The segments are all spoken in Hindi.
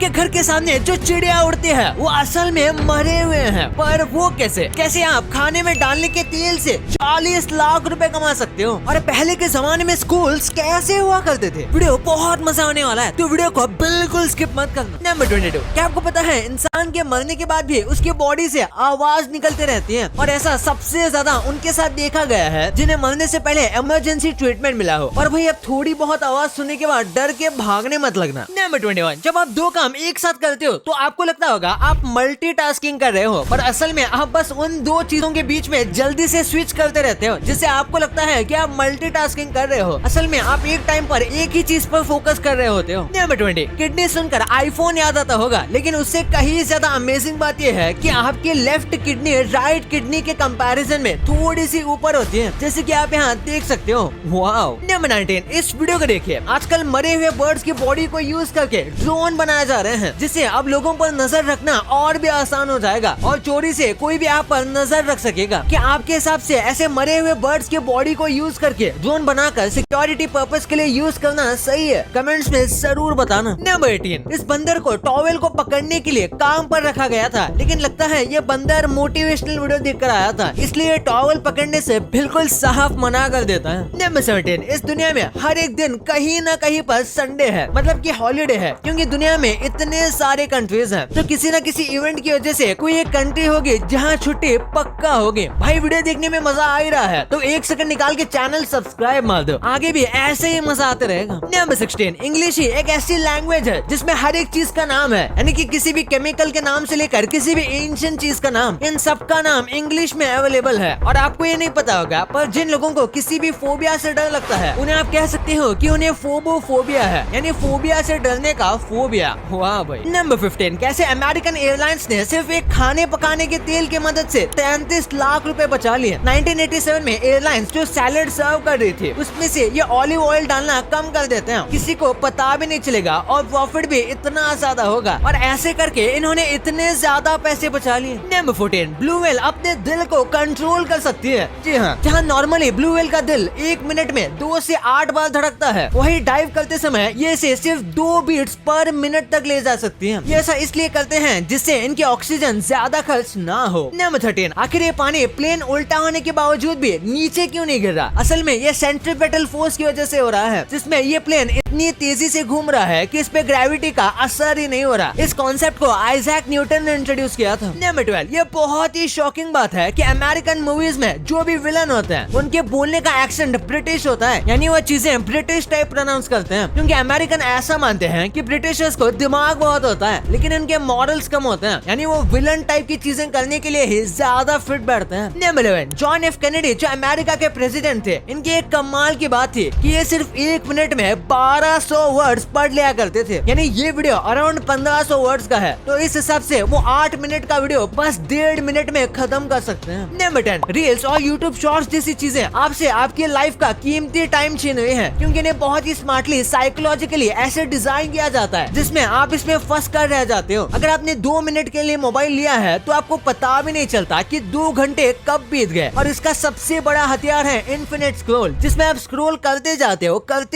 आपके घर के सामने जो चिड़िया उड़ती है वो असल में मरे हुए हैं। पर वो कैसे आप खाने में डालने के तेल से 40 लाख रुपए कमा सकते हो। और पहले के जमाने में स्कूल्स कैसे हुआ करते थे। वीडियो बहुत मजा आने वाला है, तो वीडियो को बिल्कुल स्किप मत करना। नंबर 22, क्या आपको पता है इंसान के मरने के बाद भी उसकी बॉडी से आवाज निकलते रहती है, और ऐसा सबसे ज्यादा उनके साथ देखा गया है जिन्हें मरने से पहले इमरजेंसी ट्रीटमेंट मिला हो। और भाई अब थोड़ी बहुत आवाज सुनने के बाद डर के भागने मत लगना। नंबर 21, जब आप दो काम एक साथ करते हो तो आपको लगता होगा आप मल्टीटास्किंग कर रहे हो, पर असल में आप बस उन दो चीजों के बीच में जल्दी से स्विच करते रहते हो, जिससे आपको लगता है कि आप मल्टीटास्किंग कर रहे हो। असल में आप एक टाइम पर एक ही चीज पर फोकस कर रहे होते हो। नंबर 20, किडनी सुनकर आईफोन याद आता होगा, लेकिन उससे कहीं ज्यादा अमेजिंग बात यह है कि आपकी लेफ्ट किडनी राइट किडनी के कंपैरिजन में थोड़ी सी ऊपर होती है, जैसे कि आप यहाँ देख सकते हो। वाओ। नंबर 19, इस वीडियो को देखिए। आजकल मरे हुए बर्ड्स की बॉडी को यूज करके ड्रोन बनाए जा रहे हैं, जिससे अब लोगों पर नजर रखना और भी आसान हो जाएगा और चोरी से कोई भी आप पर नजर रख सकेगा। क्या आपके हिसाब से ऐसे मरे हुए बर्ड्स की बॉडी को यूज करके ड्रोन बनाकर सिक्योरिटी पर्पस के लिए यूज करना सही है? कमेंट्स में जरूर बताना। नंबर 18, इस बंदर को टॉवेल को पकड़ने के लिए काम पर रखा गया था, लेकिन लगता है ये बंदर मोटिवेशनल वीडियो देखकर आया था, इसलिए टॉवेल पकड़ने से बिल्कुल साफ मना कर देता है। नंबर 17, इस दुनिया में हर एक दिन कहीं न कहीं पर संडे है, मतलब कि हॉलीडे है, क्योंकि दुनिया में इतने सारे कंट्रीज हैं, तो किसी न किसी इवेंट की वजह से कोई एक कंट्री होगी जहाँ छुट्टी पक्का होगी। भाई वीडियो देखने में मजा आ ही रहा है, तो एक सेकंड निकाल के चैनल सब्सक्राइब मार दो, आगे भी ऐसे ही मजा आते रहेगा। नंबर 16, इंग्लिश ही एक ऐसी लैंग्वेज है जिसमें हर एक चीज का नाम है, यानी कि किसी भी केमिकल के नाम से लेकर किसी भी एंशिएंट चीज का नाम, इन सब का नाम इंग्लिश में अवेलेबल है। और आपको ये नहीं पता होगा, पर जिन लोगों को किसी भी फोबिया से डर लगता है उन्हें आप कह सकते हो कि उन्हें फोबोफोबिया है, यानी फोबिया से डरने का फोबिया। वाह भाई। नंबर 15, कैसे अमेरिकन एयरलाइंस ने सिर्फ एक खाने पकाने के तेल की मदद से 33 लाख रुपए बचा लिए। 1987 में एयरलाइंस जो सैलेड सर्व कर रही थी उसमें से ये ऑलिव ऑयल डालना कम कर देते हैं, किसी को पता भी नहीं चलेगा और प्रॉफिट भी इतना ज्यादा होगा, और ऐसे करके इन्होंने इतने ज्यादा पैसे बचा लिए। नंबर 14, ब्लू व्हेल अपने दिल को कंट्रोल कर सकती है। जी हाँ, जहाँ नॉर्मली ब्लू व्हेल का दिल 1 मिनट में 2 से 8 बार धड़कता है, वही डाइव करते समय ये इसे सिर्फ 2 बीट्स पर मिनट तक ले जा सकती है। ये ऐसा इसलिए करते हैं जिससे इनकी ऑक्सीजन ज्यादा खर्च ना हो। नंबर 13, आखिर ये पानी प्लेन उल्टा होने के बावजूद भी नीचे क्यों नहीं गिर रहा? असल में ये सेंट्रीपेटल फोर्स की वजह से हो रहा है, जिसमें ये प्लेन इतनी तेजी से घूम रहा है कि इस पे ग्रेविटी का असर ही नहीं हो रहा। इस कॉन्सेप्ट को आइजैक न्यूटन ने इंट्रोड्यूस किया था। नंबर 12, ये बहुत ही शॉकिंग बात है कि अमेरिकन मूवीज में जो भी विलन होते हैं उनके बोलने का एक्सेंट ब्रिटिश होता है, यानी वो चीजें ब्रिटिश टाइप प्रोनाउंस करते हैं, क्योंकि अमेरिकन ऐसा मानते हैं कि ब्रिटिशर्स को दिमाग बहुत होता है लेकिन इनके मॉरल्स कम होते हैं, यानी वो विलन टाइप की चीजें करने के लिए ही ज्यादा फिट बैठते हैं। नंबर 11, जॉन एफ कैनेडी जो अमेरिका के प्रेसिडेंट थे, इनकी एक कमाल की बात थी कि ये सिर्फ 1 मिनट में 1200 वर्ड्स पढ़ लिया करते थे, यानी ये वीडियो अराउंड 1500 वर्ड्स का है, तो इस हिसाब से वो 8 मिनट का वीडियो बस 1.5 मिनट में खत्म कर सकते हैं। नंबर 10, रील्स और यूट्यूब शॉर्ट्स जैसी चीजें आपसे आपकी लाइफ का कीमती टाइम छीन रही हैं, क्योंकि इन्हें बहुत ही स्मार्टली साइकोलॉजिकली ऐसे डिजाइन किया जाता है जिसमें आप इसमें फंस कर रह जाते हो। अगर आपने 2 मिनट के लिए मोबाइल लिया है तो आपको पता भी नहीं चलता कि 2 घंटे कब बीत गए, और इसका सबसे बड़ा हथियार है इन्फिनिट स्क्रॉल, जिसमें आप स्क्रॉल करते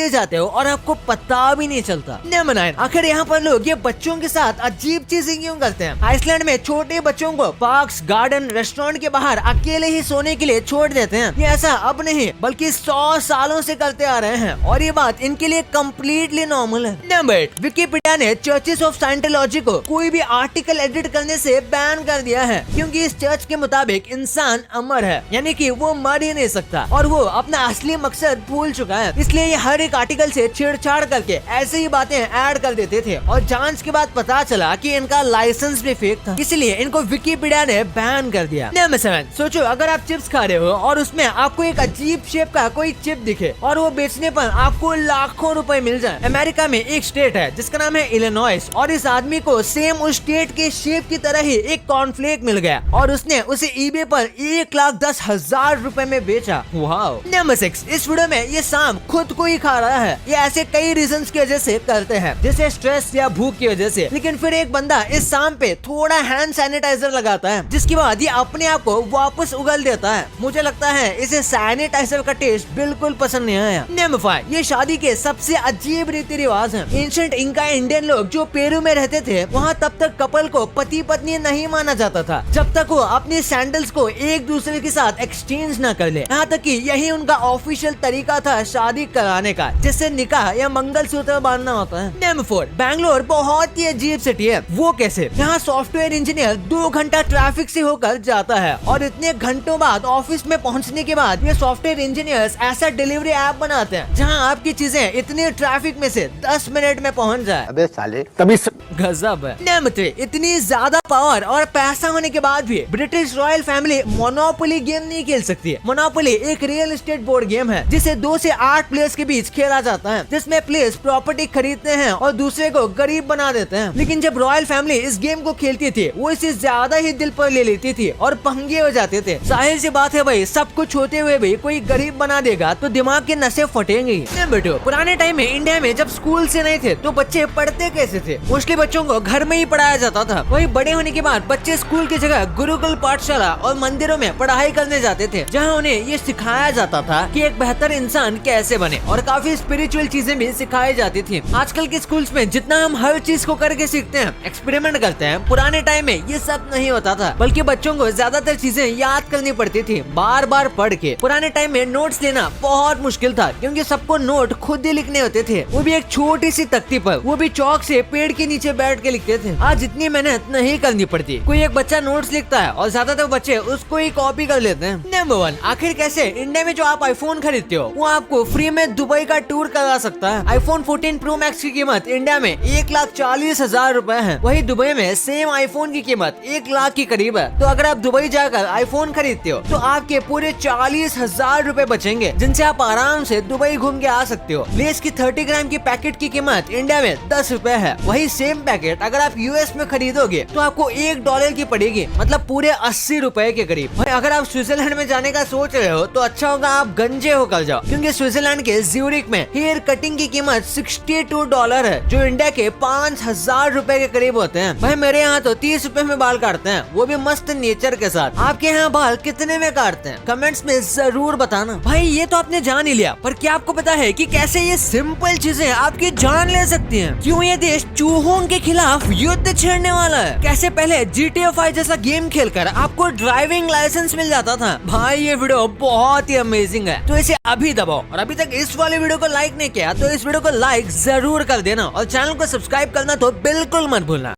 जाते हो और आपको पता भी नहीं चलता। नंबर 9, आखिर यहाँ पर लोग ये बच्चों के साथ अजीब चीजें क्यों करते हैं? आइसलैंड में छोटे बच्चों को पार्क्स, गार्डन, रेस्टोरेंट के बाहर अकेले ही सोने के लिए छोड़ देते हैं। ये ऐसा अब नहीं बल्कि 100 सालों से करते आ रहे हैं, और ये बात इनके लिए कम्प्लीटली नॉर्मल है। नंबर 8, विकिपीडिया ने चर्चेस ऑफ साइंटोलॉजी को कोई भी आर्टिकल एडिट करने से बैन कर दिया है, क्योंकि इस चर्च के मुताबिक इंसान अमर है, यानी कि वो मर ही नहीं सकता, और वो अपना असली मकसद भूल चुका है, इसलिए ये हर एक आर्टिकल से छेड़छाड़ करके ऐसे ही बातें ऐड कर देते थे, और जांच के बाद पता चला कि इनका लाइसेंस भी फेक था, इसलिए इनको विकिपीडिया ने बैन कर दिया। नंबर 7, सोचो अगर आप चिप्स खा रहे हो और उसमें आपको एक अजीब शेप का कोई चिप दिखे और वो बेचने पर आपको लाखों रुपए मिल जाए। अमेरिका में एक स्टेट है जिसका नाम है इलिनॉइस, और इस आदमी को सेम उस स्टेट के शेप की तरह ही एक कॉर्नफ्लेक मिल गया, और उसने उसे ईबे पर 1,10,000 रुपए में बेचा। वाओ। नंबर 6, इस वीडियो में ये सांप खुद को ही खा रहा है। ये ऐसे कई रीजंस की वजह से करते हैं, जैसे स्ट्रेस या भूख की वजह से, लेकिन फिर एक बंदा इस सांप पे थोड़ा हैंड सैनिटाइजर लगाता है, जिसके बाद ये अपने आप को वापस उगल देता है। मुझे लगता है इसे सैनिटाइजर का टेस्ट बिल्कुल पसंद नहीं आया। नंबर 5, ये शादी के सबसे अजीब रीति रिवाज है। एंशिएंट इंका इंडियन लोग जो पेरू में रहते थे वहाँ तब तक कपल को पति पत्नी नहीं माना जाता था जब तक वो अपनी सैंडल्स को एक दूसरे के साथ एक्सचेंज न कर ले। यहाँ तक कि यही उनका ऑफिशियल तरीका था शादी कराने का, जिससे निकाह या मंगलसूत्र बांधना होता है। नंबर 4, बैंगलोर बहुत ही अजीब सिटी है। वो कैसे? यहाँ सॉफ्टवेयर इंजीनियर 2 घंटा ट्रैफिक से होकर जाता है और इतने घंटों बाद ऑफिस में पहुँचने के बाद ये सॉफ्टवेयर इंजीनियर्स ऐसा डिलीवरी ऐप बनाते हैं जहाँ आपकी चीजें इतने ट्रैफिक में से 10 मिनट में पहुँच जाए। अबे साले तभी गजब है। नंबर 3, इतनी ज्यादा पावर और पैसा होने के बाद भी British royal family monopoly game नहीं खेल सकती है। मोनोपोली एक रियल एस्टेट बोर्ड गेम है जिसे 2 से 8 प्लेयर्स के बीच खेला जाता है, जिसमें प्लेयर्स प्रॉपर्टी खरीदते हैं और दूसरे को गरीब बना देते हैं। लेकिन जब रॉयल फैमिली इस गेम को खेलती थी वो इसे ज्यादा ही दिल पर ले लेती थी और पंगे हो जाते थे। जाहिर सी बात है भाई, सब कुछ होते हुए भी कोई गरीब बना देगा तो दिमाग के नसें फटेंगी। नंबर 2, पुराने टाइम में इंडिया में जब स्कूल से नहीं थे तो बच्चे पढ़ते कैसे थे? मोस्टली बच्चों को घर में ही पढ़ाया जाता था। वही बड़े होने के बाद बच्चे स्कूल की जगह गुरुकुल पाठशाला और मंदिरों में पढ़ाई करने जाते थे, जहाँ उन्हें ये सिखाया जाता था कि एक बेहतर इंसान कैसे बने और काफी स्पिरिचुअल चीजें भी सिखाई जाती थी। आजकल के स्कूल्स में जितना हम हर चीज को करके सीखते हैं, एक्सपेरिमेंट करते हैं, पुराने टाइम में ये सब नहीं होता था, बल्कि बच्चों को ज्यादातर चीजें याद करनी पड़ती थी बार बार पढ़ के। पुराने टाइम में नोट्स लेना बहुत मुश्किल था क्योंकि सबको नोट खुद ही लिखने होते थे, वो भी एक छोटी सी तख्ती पर, वो भी चौक से पेड़ के नीचे बैठ के लिखते थे। आज इतनी मेहनत नहीं करनी पड़ती, कोई एक बच्चा नोट्स लिखता है और ज्यादातर बच्चे उसको ही कॉपी कर लेते हैं। नंबर 1, आखिर कैसे इंडिया में जो आप आईफोन खरीदते हो वो आपको फ्री में दुबई का टूर करा सकता है। आईफोन 14 प्रो मैक्स की कीमत इंडिया में 1,40,000 रुपए है, वही दुबई में सेम आईफोन की कीमत 1 लाख के करीब है। तो अगर आप दुबई जाकर आईफोन खरीदते हो तो आपके पूरे 40,000 रुपए बचेंगे, जिनसे आप आराम से दुबई घूम के आ सकते हो। लेस की 30 ग्राम की पैकेट की कीमत इंडिया में 10 रुपए है, वही सेम पैकेट अगर आप यूएस में खरीदोगे तो आपको $1 की पड़ेगी, मतलब पूरे 80 रुपए के करीब। और अगर आप स्विट्जरलैंड में जाने का सोच रहे हो तो अच्छा होगा आप गंजे होकर जाओ, क्योंकि स्विट्जरलैंड के ज्यूरिक में हेयर कटिंग की कीमत $62 है, जो इंडिया के 5,000 रुपए के करीब होते हैं। भाई मेरे यहाँ तो 30 रुपए में बाल काटते हैं, वो भी मस्त नेचर के साथ। आपके यहाँ बाल कितने में काटते हैं? कमेंट्स में जरूर बताना। भाई ये तो आपने जान ही लिया, पर क्या आपको पता है कि कैसे ये सिंपल चीजें आपकी जान ले सकती हैं? क्यों ये देश चूहों के खिलाफ युद्ध छेड़ने वाला है? कैसे पहले GTA 5 जैसा गेम खेलकर आपको ड्राइविंग लाइसेंस मिल जाता था? भाई ये वीडियो बहुत ही अमेजिंग है, तो इसे अभी दबाओ। और अभी तक इस वाले वीडियो को लाइक नहीं किया तो इस वीडियो को लाइक जरूर कर देना और चैनल को सब्सक्राइब करना तो बिल्कुल मत भूलना।